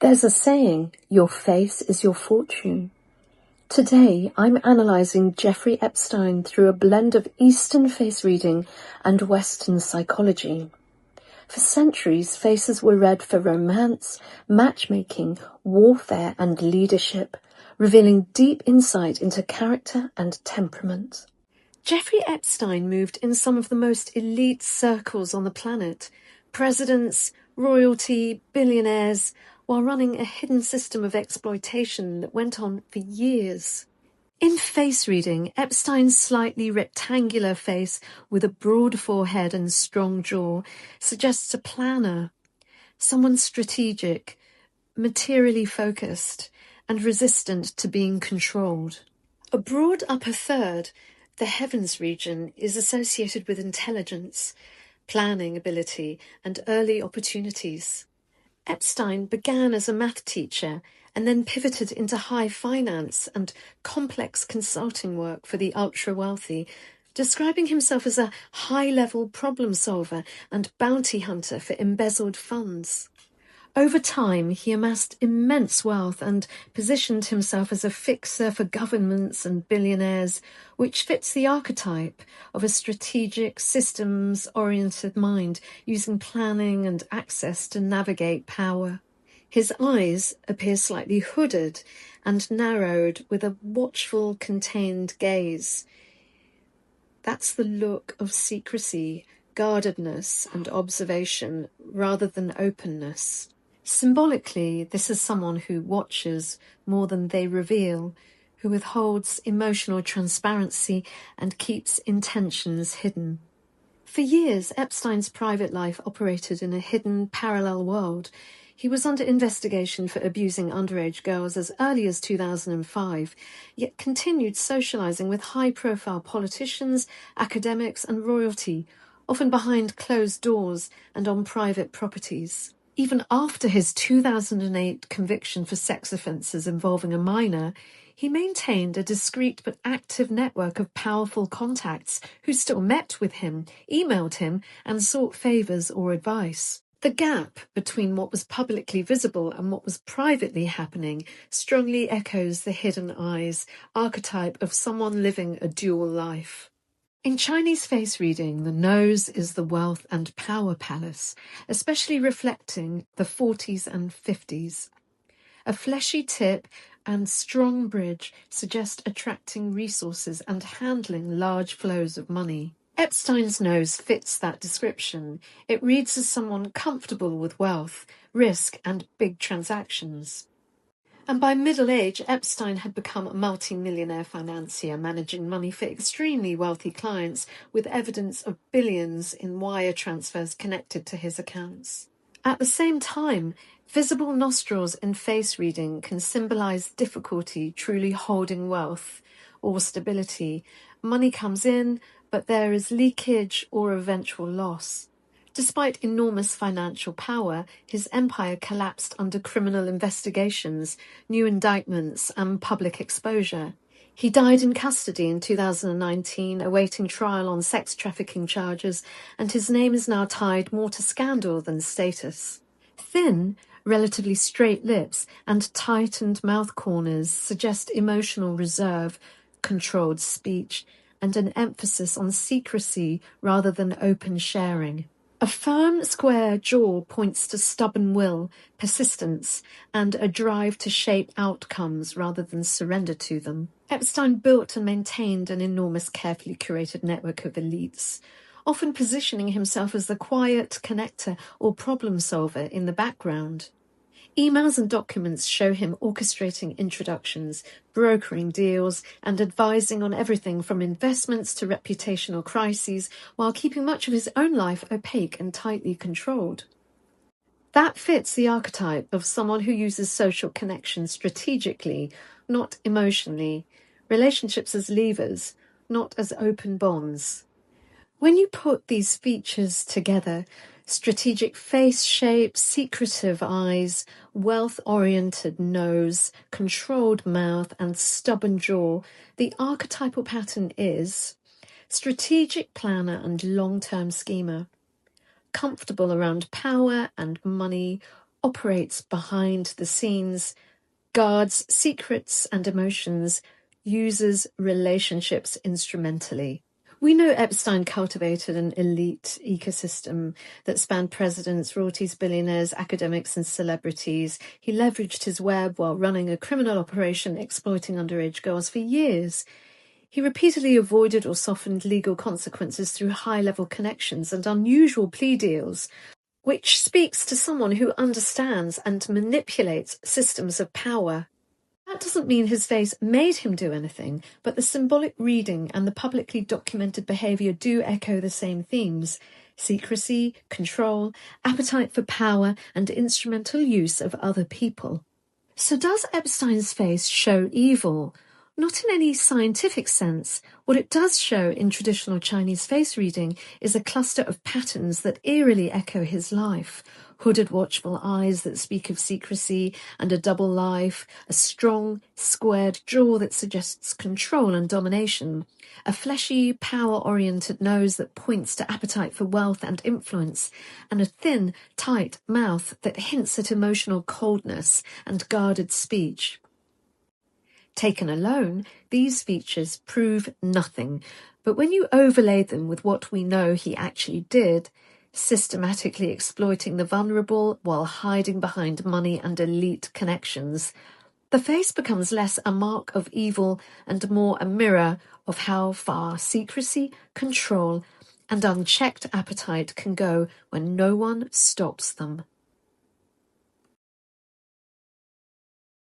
There's a saying, your face is your fortune. Today, I'm analysing Jeffrey Epstein through a blend of Eastern face reading and Western psychology. For centuries, faces were read for romance, matchmaking, warfare, and leadership, revealing deep insight into character and temperament. Jeffrey Epstein moved in some of the most elite circles on the planet, presidents, royalty, billionaires, while running a hidden system of exploitation that went on for years. In face reading, Epstein's slightly rectangular face with a broad forehead and strong jaw suggests a planner, someone strategic, materially focused, and resistant to being controlled. A broad upper third, the heavens region, is associated with intelligence, planning ability, and early opportunities. Epstein began as a math teacher and then pivoted into high finance and complex consulting work for the ultra-wealthy, describing himself as a high-level problem solver and bounty hunter for embezzled funds. Over time, he amassed immense wealth and positioned himself as a fixer for governments and billionaires, which fits the archetype of a strategic, systems-oriented mind using planning and access to navigate power. His eyes appear slightly hooded and narrowed with a watchful, contained gaze. That's the look of secrecy, guardedness, and observation rather than openness. Symbolically, this is someone who watches more than they reveal, who withholds emotional transparency and keeps intentions hidden. For years, Epstein's private life operated in a hidden, parallel world. He was under investigation for abusing underage girls as early as 2005, yet continued socializing with high-profile politicians, academics, and royalty, often behind closed doors and on private properties. Even after his 2008 conviction for sex offences involving a minor, he maintained a discreet but active network of powerful contacts who still met with him, emailed him, and sought favours or advice. The gap between what was publicly visible and what was privately happening strongly echoes the hidden eyes archetype of someone living a dual life. In Chinese face reading, the nose is the wealth and power palace, especially reflecting the 40s and 50s. A fleshy tip and strong bridge suggest attracting resources and handling large flows of money. Epstein's nose fits that description. It reads as someone comfortable with wealth, risk, and big transactions. And by middle age, Epstein had become a multi-millionaire financier, managing money for extremely wealthy clients, with evidence of billions in wire transfers connected to his accounts. At the same time, visible nostrils in face reading can symbolize difficulty truly holding wealth or stability. Money comes in, but there is leakage or eventual loss. Despite enormous financial power, his empire collapsed under criminal investigations, new indictments, and public exposure. He died in custody in 2019, awaiting trial on sex trafficking charges, and his name is now tied more to scandal than status. Thin, relatively straight lips and tightened mouth corners suggest emotional reserve, controlled speech, and an emphasis on secrecy rather than open sharing. A firm, square jaw points to stubborn will, persistence, and a drive to shape outcomes rather than surrender to them. Epstein built and maintained an enormous, carefully curated network of elites, often positioning himself as the quiet connector or problem solver in the background. Emails and documents show him orchestrating introductions, brokering deals, and advising on everything from investments to reputational crises, while keeping much of his own life opaque and tightly controlled. That fits the archetype of someone who uses social connections strategically, not emotionally, relationships as levers, not as open bonds. When you put these features together, strategic face shape, secretive eyes, wealth-oriented nose, controlled mouth, and stubborn jaw, the archetypal pattern is strategic planner and long-term schemer, comfortable around power and money, operates behind the scenes, guards secrets and emotions, uses relationships instrumentally. We know Epstein cultivated an elite ecosystem that spanned presidents, royalties, billionaires, academics, and celebrities. He leveraged his web while running a criminal operation exploiting underage girls for years. He repeatedly avoided or softened legal consequences through high-level connections and unusual plea deals, which speaks to someone who understands and manipulates systems of power. That doesn't mean his face made him do anything, but the symbolic reading and the publicly documented behaviour do echo the same themes: secrecy, control, appetite for power, and instrumental use of other people. So does Epstein's face show evil? Not in any scientific sense. What it does show in traditional Chinese face reading is a cluster of patterns that eerily echo his life. Hooded, watchful eyes that speak of secrecy and a double life, a strong, squared jaw that suggests control and domination, a fleshy, power-oriented nose that points to appetite for wealth and influence, and a thin, tight mouth that hints at emotional coldness and guarded speech. Taken alone, these features prove nothing, but when you overlay them with what we know he actually did, systematically exploiting the vulnerable while hiding behind money and elite connections, the face becomes less a mark of evil and more a mirror of how far secrecy, control, and unchecked appetite can go when no one stops them.